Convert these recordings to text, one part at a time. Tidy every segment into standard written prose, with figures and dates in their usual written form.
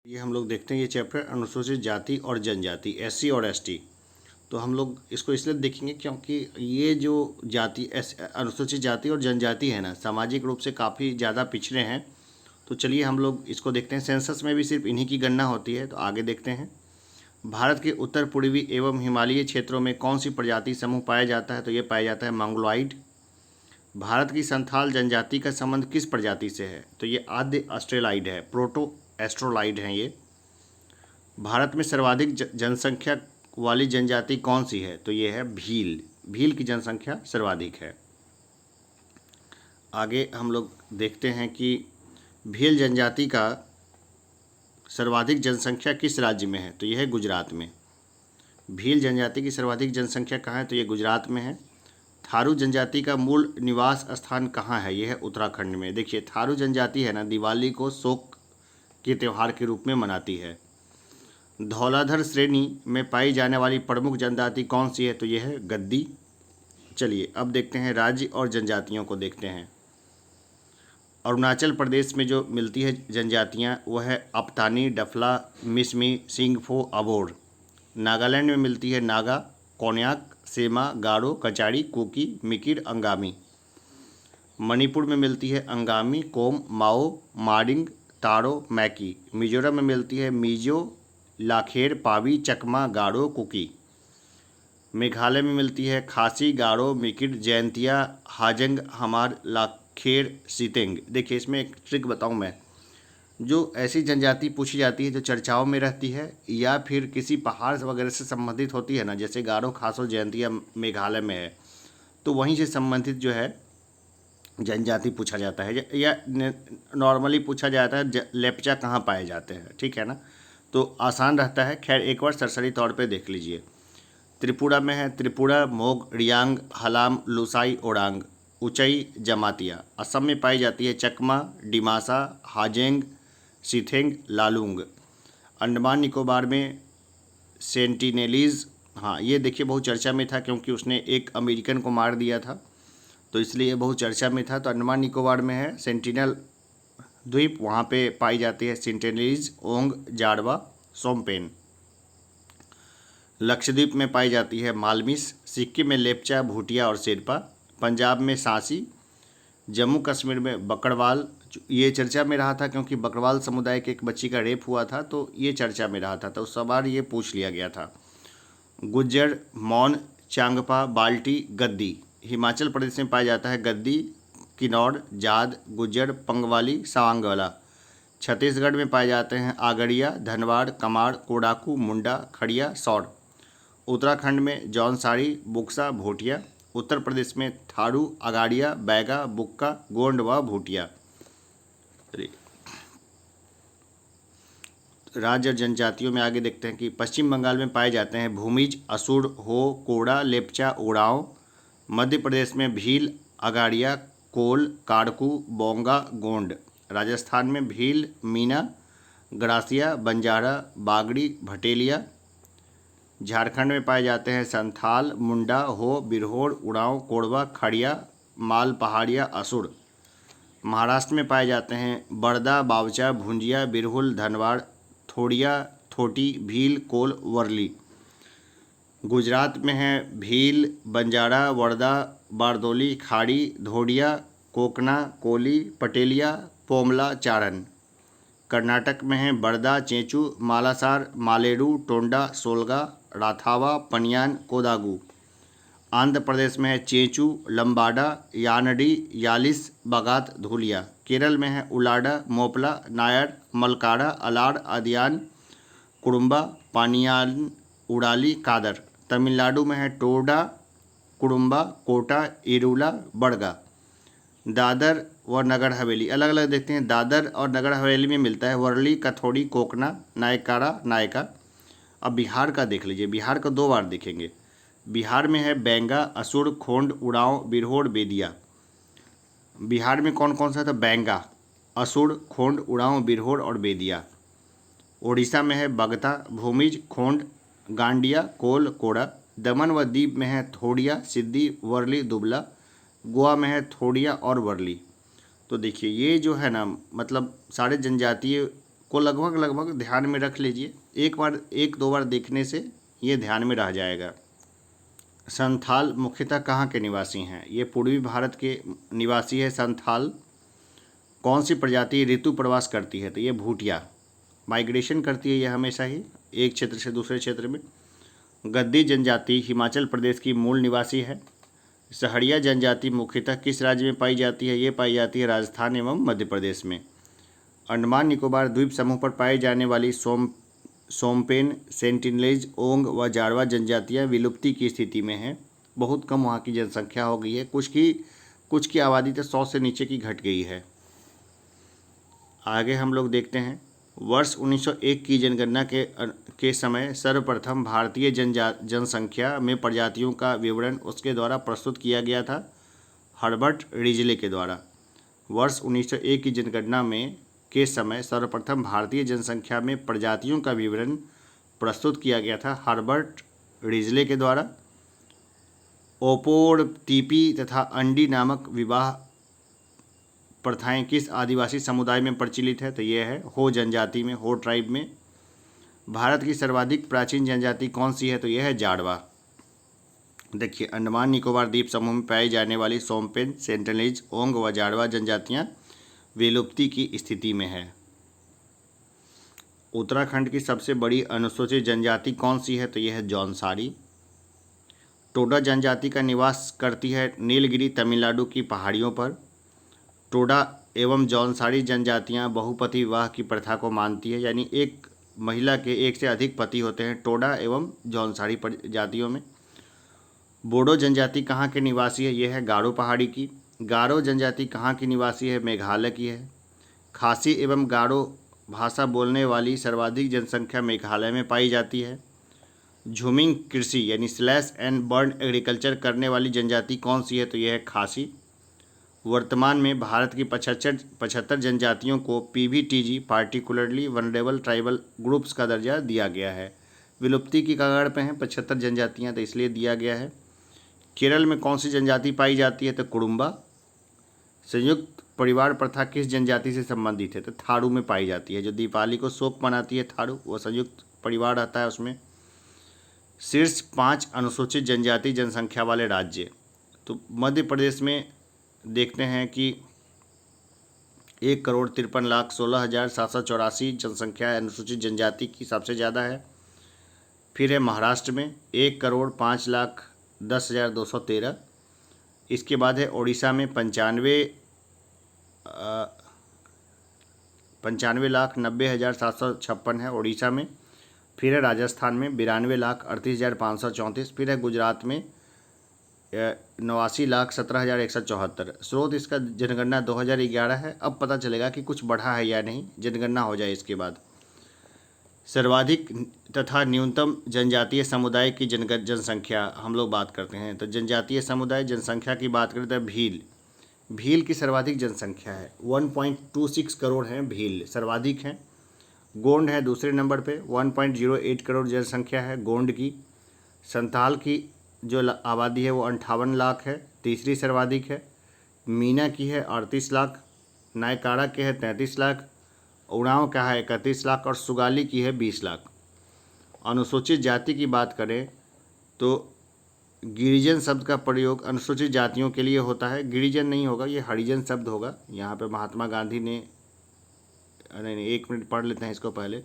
ये हम लोग देखते हैं ये चैप्टर अनुसूचित जाति और जनजाति एससी और एसटी। तो हम लोग इसको इसलिए देखेंगे क्योंकि ये जो जाति अनुसूचित जाति और जनजाति है ना, सामाजिक रूप से काफ़ी ज़्यादा पिछड़े हैं। तो चलिए हम लोग इसको देखते हैं। सेंसस में भी सिर्फ इन्हीं की गणना होती है। तो आगे देखते हैं। भारत के उत्तर पूर्वी एवं हिमालयी क्षेत्रों में कौन सी प्रजाति समूह पाया जाता है? तो ये पाया जाता है मंगोलॉइड। भारत की संथाल जनजाति का संबंध किस प्रजाति से है? तो ये आद्य ऑस्ट्रेलाइड है, प्रोटो एस्ट्रोलाइड हैं ये। भारत में सर्वाधिक जनसंख्या वाली जनजाति कौन सी है? तो ये है भील। भील की जनसंख्या सर्वाधिक है। आगे हम लोग देखते हैं कि भील जनजाति का सर्वाधिक जनसंख्या किस राज्य में है? तो यह है गुजरात में। भील जनजाति की सर्वाधिक जनसंख्या कहाँ है? तो ये गुजरात में है। थारू जनजाति का मूल निवास स्थान कहाँ है? यह है उत्तराखंड में। देखिए थारू जनजाति है ना, दिवाली को शोक के त्यौहार के रूप में मनाती है। धौलाधर श्रेणी में पाई जाने वाली प्रमुख जनजाति कौन सी है? तो यह है गद्दी। चलिए अब देखते हैं राज्य और जनजातियों को देखते हैं। अरुणाचल प्रदेश में जो मिलती है जनजातियां वह है अपतानी, डफला, मिसमी, सिंगफो, अबोर। नागालैंड में मिलती है नागा, कोन्याक, सेमा, गारो, कचारी, कुकी, मिकिर, अंगामी। मणिपुर में मिलती है अंगामी, कोम, माओ, माडिंग, तारो, मैकी। मिजोरम में मिलती है मिजो, लाखेर, पावी, चकमा, गारो, कुकी। मेघालय में मिलती है खासी, गारो, मिकिर, जैंतिया, हाजंग, हमार, लाखेर, सीतेंग। देखिए इसमें एक ट्रिक बताऊं मैं, जो ऐसी जनजाति पूछी जाती है जो चर्चाओं में रहती है या फिर किसी पहाड़ वगैरह से संबंधित होती है ना, जैसे गारो, खासो, जैंतिया मेघालय में है, तो वहीं से संबंधित जो है जनजाति पूछा जाता है। या नॉर्मली पूछा जाता है लेप्चा कहाँ पाए जाते हैं, ठीक है ना, तो आसान रहता है। खैर एक बार सरसरी तौर पे देख लीजिए। त्रिपुरा में है त्रिपुरा, मोग, रियांग, हलाम, लुसाई, ओडांग। उचई जमातिया। असम में पाई जाती है चकमा, डिमासा, हाजेंग, सीथेंग, लालूंग। अंडमान निकोबार में सेंटिनेलीज। हाँ ये देखिए बहुत चर्चा में था क्योंकि उसने एक अमेरिकन को मार दिया था, तो इसलिए ये बहुत चर्चा में था। तो अंडमान निकोबार में है सेंटिनल द्वीप, वहाँ पे पाई जाती है सेंटिनेलीज, ओंग, जाड़वा, सोमपेन। लक्षद्वीप में पाई जाती है मालमिस। सिक्किम में लेप्चा, भूटिया और शेरपा। पंजाब में सांसी। जम्मू कश्मीर में बकरवाल। ये चर्चा में रहा था क्योंकि बकरवाल समुदाय के एक बच्ची का रेप हुआ था, तो ये चर्चा में रहा था, तो उस बार ये पूछ लिया गया था। गुज्जर, मौन, चांगपा, बाल्टी, गद्दी। हिमाचल प्रदेश में पाया जाता है गद्दी, किन्नौर, जाद, गुज्जर, पंगवाली, सवांगवाला। छत्तीसगढ़ में पाए जाते हैं आगड़िया, धनवाड़, कमाड़, कोडाकू, मुंडा, खड़िया, सौर। उत्तराखंड में जौनसारी, बुक्सा, भोटिया। उत्तर प्रदेश में थारू, अगाड़िया, बैगा, बुक्का, गोंड व भूटिया। राज्य और जनजातियों में आगे देखते हैं कि पश्चिम बंगाल में पाए जाते हैं भूमिज, असुर, हो, कोड़ा, लेप्चा, उड़ाव। मध्य प्रदेश में भील, अगाड़िया, कोल, काड़कू, बोंगा, गोंड। राजस्थान में भील, मीना, ग्रासिया, बंजारा, बागड़ी, भटेलिया। झारखंड में पाए जाते हैं संथाल, मुंडा, हो, बिरहोर, उड़ाव, कोड़वा, खड़िया, माल, पहाड़िया, असुर। महाराष्ट्र में पाए जाते हैं बड़दा, बावचा, भुंजिया, बिरहुल, धनवाड़, थोड़िया, थोटी, भील, कोल, वर्ली। गुजरात में है भील, बंजारा, वड़दा, बारदोली, खाड़ी, धोडिया, कोकना, कोली, पटेलिया, पोमला, चारण। कर्नाटक में है बड़दा, चेंचू, मालासार, मालेरू, टोंडा, सोलगा, राथावा, पनियान, कोदागू। आंध्र प्रदेश में है चेंचू, लंबाडा, यानडी, यालिस, बगात, धूलिया। केरल में है उलाडा, मोपला, नायर, मलकाड़ा, अलाड़, अदियान, कुड़ुम्बा, पानियान, उड़ाली, कादर। तमिलनाडु में है टोडा, कुड़ुम्बा, कोटा, इरूला, बड़गा। दादर और नगर हवेली अलग अलग देखते हैं। दादर और नगर हवेली में मिलता है वर्ली, कथोड़ी, कोकना, नायकाड़ा, नायका। अब बिहार का देख लीजिए। बिहार का दो बार देखेंगे। बिहार में है बेंगा, असुर, खोंड, उड़ाव, बिरहोर, बेदिया। बिहार में कौन कौन सा था? बेंगा, असुर, खोंड, उड़ाव, बिरहोर और बेदिया। उड़ीसा में है बगता, भूमिज, खोंड, गांडिया, कोल, कोड़ा। दमन व दीव में है थोड़िया, सिद्दी, वर्ली, दुबला। गोवा में है थोड़िया और वर्ली। तो देखिए ये जो है ना, मतलब सारे जनजातीय को लगभग ध्यान में रख लीजिए। एक दो बार देखने से ये ध्यान में रह जाएगा। संथाल मुख्यतः कहाँ के निवासी हैं? ये पूर्वी भारत के निवासी है संथाल। कौन सी प्रजाति ऋतु प्रवास करती है? तो ये भूटिया माइग्रेशन करती है ये हमेशा ही एक क्षेत्र से दूसरे क्षेत्र में। गद्दी जनजाति हिमाचल प्रदेश की मूल निवासी है। सहरिया जनजाति मुख्यतः किस राज्य में पाई जाती है? ये पाई जाती है राजस्थान एवं मध्य प्रदेश में। अंडमान निकोबार द्वीप समूह पर पाई जाने वाली सोमपेन, सेंटिनलीज, ओंग व जाड़वा जनजातियां विलुप्ति की स्थिति में हैं। बहुत कम वहाँ की जनसंख्या हो गई है। कुछ की आबादी तो 100 से नीचे की घट गई है। आगे हम लोग देखते हैं। वर्ष 1901 की जनगणना के समय सर्वप्रथम भारतीय जनसंख्या में प्रजातियों का विवरण उसके द्वारा प्रस्तुत किया गया था, हर्बर्ट रिजले के द्वारा। वर्ष 1901 की जनगणना के समय सर्वप्रथम भारतीय जनसंख्या में प्रजातियों का विवरण प्रस्तुत किया गया था, हर्बर्ट रिजले के द्वारा। ओपोड़, तीपी तथा अंडी नामक विवाह प्रथाएं किस आदिवासी समुदाय में प्रचलित है? तो ये है हो जनजाति में, हो ट्राइब में। भारत की सर्वाधिक प्राचीन जनजाति कौन सी है? तो यह है जाड़वा। देखिए, अंडमान निकोबार द्वीप समूह में पाई जाने वाली सोमपेन, सेंटिनलीज, ओंग व जाड़वा जनजातियां विलुप्ति की स्थिति में है। उत्तराखंड की सबसे बड़ी अनुसूचित जनजाति कौन सी है? तो यह है जौनसारी। टोडा जनजाति का निवास करती है नीलगिरी तमिलनाडु की पहाड़ियों पर। टोडा एवं जौनसारी जनजातियां बहुपति विवाह की प्रथा को मानती है, यानी एक महिला के एक से अधिक पति होते हैं टोडा एवं जौनसारी जातियों में। बोडो जनजाति कहाँ के निवासी है? यह है गारो पहाड़ी की। गारो जनजाति कहाँ की निवासी है? मेघालय की है। खासी एवं गारो भाषा बोलने वाली सर्वाधिक जनसंख्या मेघालय में पाई जाती है। झूमिंग कृषि यानी स्लैश एंड बर्न एग्रीकल्चर करने वाली जनजाति कौन सी है? तो यह है खासी। वर्तमान में भारत की 75 जनजातियों को PVTG particularly vulnerable tribal groups का दर्जा दिया गया है। विलुप्ति की कगार पे हैं 75 जनजातियां, तो इसलिए दिया गया है। केरल में कौन सी जनजाति पाई जाती है? तो कुडुम्बा। संयुक्त परिवार प्रथा किस जनजाति से संबंधित है? तो थारू में पाई जाती है। जो दीपावली को शोक मनाती है थारू, वो संयुक्त परिवार रहता है उसमें। शीर्ष 5 अनुसूचित जनजाति जनसंख्या वाले राज्य। तो मध्य प्रदेश में देखते हैं कि 1,53,16,784 जनसंख्या अनुसूचित जनजाति की सबसे ज़्यादा है। फिर है महाराष्ट्र में 1,05,10,213। इसके बाद है उड़ीसा में 95,90,756 है उड़ीसा में। फिर है राजस्थान में 92,38,534। फिर है गुजरात में 89,17,174। स्रोत इसका जनगणना 2011 है। अब पता चलेगा कि कुछ बढ़ा है या नहीं, जनगणना हो जाए इसके बाद। सर्वाधिक तथा न्यूनतम जनजातीय समुदाय की जनसंख्या हम लोग बात करते हैं। तो जनजातीय समुदाय जनसंख्या की बात करें तो भील की सर्वाधिक जनसंख्या है, 1.26 करोड़ हैं भील, सर्वाधिक हैं। गोंड है दूसरे नंबर पे, 1.08 करोड़ जनसंख्या है गोंड की। संथाल की जो आबादी है वो 58 लाख है, तीसरी सर्वाधिक है। मीना की है 38 लाख, नायकाड़ा के है 33 लाख, उड़ांव का है 31 लाख और सुगाली की है 20 लाख। अनुसूचित जाति की बात करें तो गिरिजन शब्द का प्रयोग अनुसूचित जातियों के लिए होता है। गिरिजन नहीं होगा, ये हरिजन शब्द होगा। यहाँ पे महात्मा गांधी ने, नहीं, 1 मिनट पढ़ लेते हैं इसको पहले।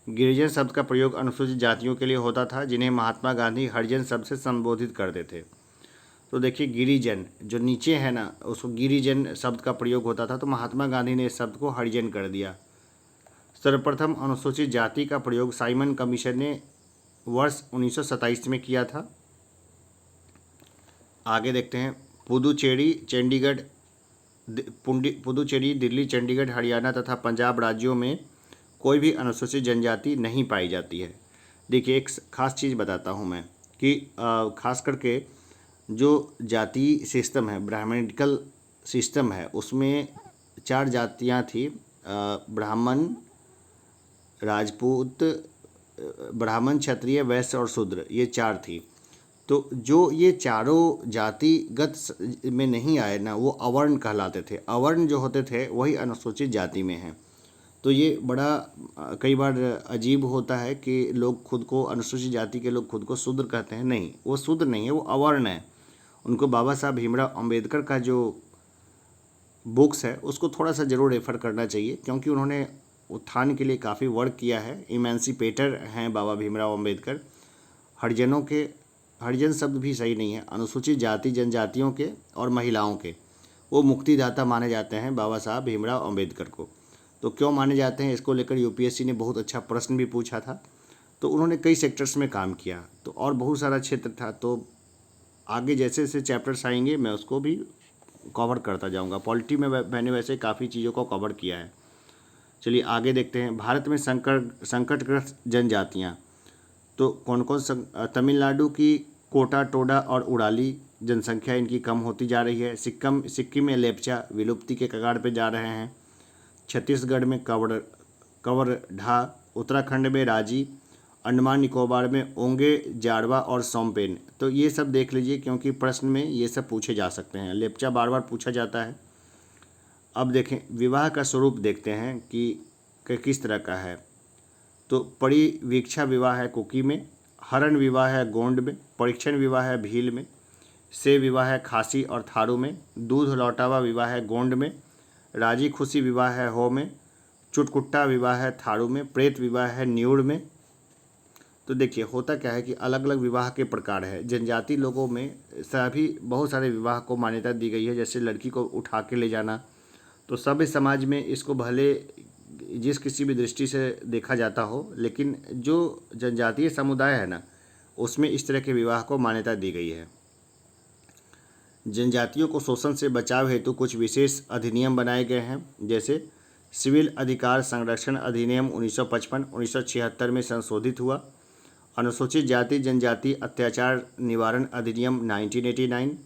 गिरिजन शब्द का प्रयोग अनुसूचित जातियों के लिए होता था जिन्हें महात्मा गांधी हरिजन शब्द से संबोधित करते थे। तो देखिए, गिरिजन जो नीचे है ना, उसको गिरिजन शब्द का प्रयोग होता था, तो महात्मा गांधी ने इस शब्द को हरिजन कर दिया। सर्वप्रथम अनुसूचित जाति का प्रयोग साइमन कमीशन ने वर्ष 1927 में किया था। आगे देखते हैं। पुदुचेरी, दिल्ली, चंडीगढ़, हरियाणा तथा पंजाब राज्यों में कोई भी अनुसूचित जनजाति नहीं पाई जाती है। देखिए, एक खास चीज़ बताता हूँ मैं कि खास करके जो जाति सिस्टम है, ब्राह्मणिकल सिस्टम है, उसमें 4 जातियाँ थी, ब्राह्मण, राजपूत, ब्राह्मण, क्षत्रिय, वैश्य और शूद्र, ये 4 थी। तो जो ये चारों जातिगत में नहीं आए ना, वो अवर्ण कहलाते थे। अवर्ण जो होते थे वही अनुसूचित जाति में हैं। तो ये बड़ा कई बार अजीब होता है कि लोग खुद को, अनुसूचित जाति के लोग खुद को शूद्र कहते हैं। नहीं, वो शूद्र नहीं है, वो अवर्ण है। उनको बाबा साहब भीमराव अंबेडकर का जो बुक्स है उसको थोड़ा सा ज़रूर रेफ़र करना चाहिए, क्योंकि उन्होंने उत्थान के लिए काफ़ी वर्क किया है। इमेंसिपेटर हैं बाबा भीमराव अंबेडकर। हरिजनों के, हरिजन शब्द भी सही नहीं है, अनुसूचित जाति जनजातियों के और महिलाओं के वो मुक्तिदाता माने जाते हैं बाबा साहब भीमराव अंबेडकर को। तो क्यों माने जाते हैं, इसको लेकर यूपीएससी ने बहुत अच्छा प्रश्न भी पूछा था। तो उन्होंने कई सेक्टर्स में काम किया, तो और बहुत सारा क्षेत्र था। तो आगे जैसे जैसे चैप्टर्स आएंगे मैं उसको भी कवर करता जाऊंगा। पॉलिटी में मैंने वैसे काफ़ी चीज़ों को कवर किया है। चलिए आगे देखते हैं। भारत में संकटग्रस्त जनजातियाँ तो कौन कौन तमिलनाडु की कोटा, टोडा और उड़ाली जनसंख्या इनकी कम होती जा रही है। सिक्किम में लेप्चा विलुप्ति के कगार पर जा रहे हैं। छत्तीसगढ़ में कवर्धा, उत्तराखंड में राजी, अंडमान निकोबार में ओंगे, जाड़वा और सोमपेन। तो ये सब देख लीजिए, क्योंकि प्रश्न में ये सब पूछे जा सकते हैं। लेप्चा बार बार पूछा जाता है। अब देखें, विवाह का स्वरूप देखते हैं कि किस तरह का है। तो परिवीक्षा विवाह है कुकी में, हरण विवाह है गोंड में, परीक्षण विवाह है भील में, से विवाह है खासी और थारू में, दूध लौटावा विवाह है गोंड में, राजी खुशी विवाह है हो में, चुटकुट्टा विवाह है थारू में, प्रेत विवाह है न्यूड़ में। तो देखिए होता क्या है कि अलग अलग विवाह के प्रकार है। जनजाति लोगों में सभी बहुत सारे विवाह को मान्यता दी गई है, जैसे लड़की को उठा के ले जाना। तो सभ्य समाज में इसको भले जिस किसी भी दृष्टि से देखा जाता हो, लेकिन जो जनजातीय समुदाय है ना, उसमें इस तरह के विवाह को मान्यता दी गई है। जनजातियों को शोषण से बचाव हेतु कुछ विशेष अधिनियम बनाए गए हैं, जैसे सिविल अधिकार संरक्षण अधिनियम 1955 1976 में संशोधित हुआ, अनुसूचित जाति जनजाति अत्याचार निवारण अधिनियम 1989,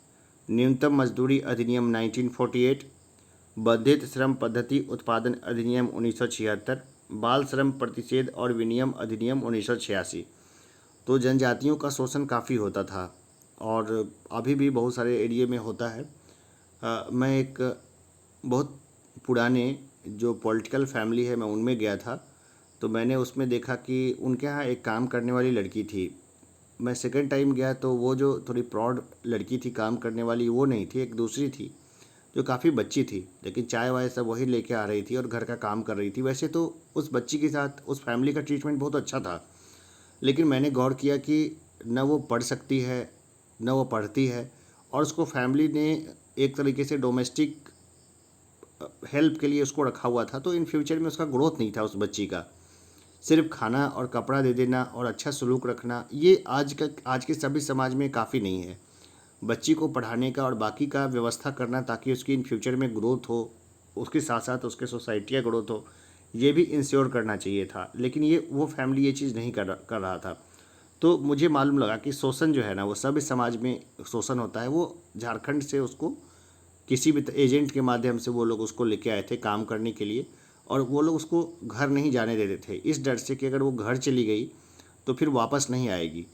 न्यूनतम मजदूरी अधिनियम 1948, बंधित श्रम पद्धति उत्पादन अधिनियम 1976, बाल श्रम प्रतिषेध और विनियम अधिनियम 1986। तो जनजातियों का शोषण काफ़ी होता था और अभी भी बहुत सारे एरिया में होता है। मैं एक बहुत पुराने जो पॉलिटिकल फैमिली है मैं उनमें गया था, तो मैंने उसमें देखा कि उनके यहाँ एक काम करने वाली लड़की थी। मैं सेकंड टाइम गया तो वो जो थोड़ी प्रौढ़ लड़की थी काम करने वाली, वो नहीं थी, एक दूसरी थी जो काफ़ी बच्ची थी, लेकिन चाय वाय सब वही लेके आ रही थी और घर का काम कर रही थी। वैसे तो उस बच्ची के साथ उस फैमिली का ट्रीटमेंट बहुत अच्छा था, लेकिन मैंने गौर किया कि न वो पढ़ सकती है न वो पढ़ती है, और उसको फैमिली ने एक तरीके से डोमेस्टिक हेल्प के लिए उसको रखा हुआ था। तो इन फ्यूचर में उसका ग्रोथ नहीं था उस बच्ची का। सिर्फ खाना और कपड़ा दे देना और अच्छा सलूक रखना, ये आज के सभी समाज में काफ़ी नहीं है। बच्ची को पढ़ाने का और बाकी का व्यवस्था करना ताकि उसकी इन फ्यूचर में ग्रोथ हो, उसके साथ साथ उसके सोसाइटी का ग्रोथ हो, ये भी इंश्योर करना चाहिए था। लेकिन ये वो फैमिली ये चीज़ नहीं कर रहा था। तो मुझे मालूम लगा कि शोषण जो है ना, वो सभी समाज में शोषण होता है। वो झारखंड से उसको किसी भी एजेंट के माध्यम से वो लोग उसको लेके आए थे काम करने के लिए, और वो लोग उसको घर नहीं जाने देते थे, इस डर से कि अगर वो घर चली गई तो फिर वापस नहीं आएगी।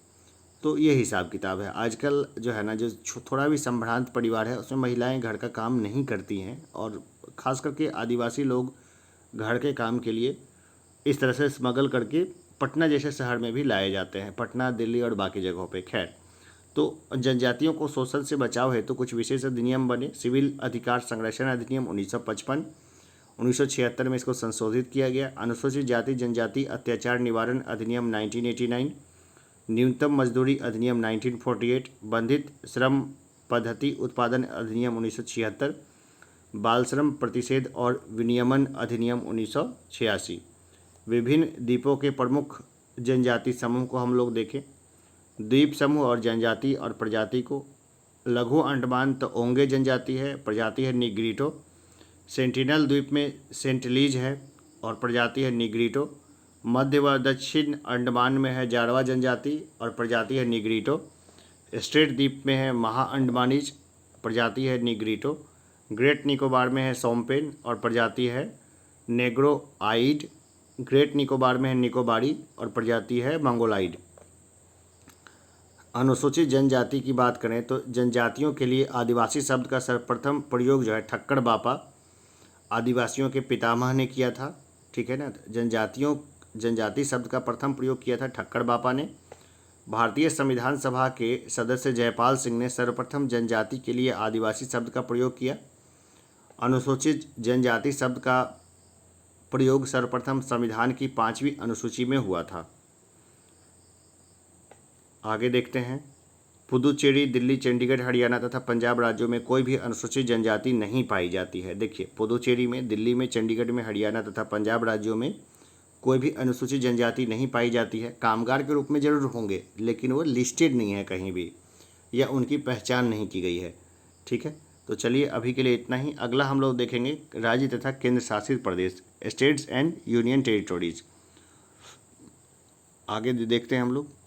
तो ये हिसाब किताब है। आजकल जो है ना, जो थोड़ा भी संभ्रांत परिवार है उसमें महिलाएं घर का काम नहीं करती हैं, और ख़ास करके आदिवासी लोग घर के काम के लिए इस तरह से स्मगल करके पटना जैसे शहर में भी लाए जाते हैं, पटना, दिल्ली और बाकी जगहों पे। खैर, तो जनजातियों को शोषण से बचाव हेतु कुछ विशेष अधिनियम बने। सिविल अधिकार संरक्षण अधिनियम 1955, 1976 में इसको संशोधित किया गया। अनुसूचित जाति जनजाति अत्याचार निवारण अधिनियम 1989, न्यूनतम मजदूरी अधिनियम 1948, बंधित श्रम पद्धति उत्पादन अधिनियम 1976, बाल श्रम प्रतिषेध और विनियमन अधिनियम 1986। विभिन्न द्वीपों के प्रमुख जनजाति समूह को हम लोग देखें। द्वीप समूह और जनजाति और प्रजाति को, लघु अंडमान तो ओंगे जनजाति है, प्रजाति है निग्रीटो। सेंटिनल द्वीप में सेंटलीज है और प्रजाति है निग्रीटो। मध्य व दक्षिण अंडमान में है जाड़वा जनजाति और प्रजाति है निग्रीटो। स्ट्रेट द्वीप में है महा अंडमानीज, प्रजाति है निग्रीटो। ग्रेट निकोबार में है सोमपेन और प्रजाति है नेग्रोआइड। ग्रेट निकोबार में है निकोबारी और प्रजाति है मंगोलाइड। अनुसूचित जनजाति की बात करें तो जनजातियों के लिए आदिवासी शब्द का सर्वप्रथम प्रयोग जो है ठक्कर बापा, आदिवासियों के पितामह ने किया था। ठीक है ना। जनजाति शब्द का प्रथम प्रयोग किया था ठक्कर बापा ने। भारतीय संविधान सभा के सदस्य जयपाल सिंह ने सर्वप्रथम जनजाति के लिए आदिवासी शब्द का प्रयोग किया। अनुसूचित जनजाति शब्द का प्रयोग सर्वप्रथम संविधान की 5वीं अनुसूची में हुआ था। आगे देखते हैं। पुदुचेरी, दिल्ली, चंडीगढ़, हरियाणा तथा पंजाब राज्यों में कोई भी अनुसूचित जनजाति नहीं पाई जाती है। देखिए, पुदुचेरी में, दिल्ली में, चंडीगढ़ में, हरियाणा तथा पंजाब राज्यों में कोई भी अनुसूचित जनजाति नहीं पाई जाती है। कामगार के रूप में जरूर होंगे, लेकिन वो लिस्टेड नहीं है कहीं भी, या उनकी पहचान नहीं की गई है। ठीक है, तो चलिए अभी के लिए इतना ही। अगला हम लोग देखेंगे राज्य तथा केंद्र शासित प्रदेश, स्टेट्स एंड यूनियन टेरिटोरीज। आगे देखते हैं हम लोग।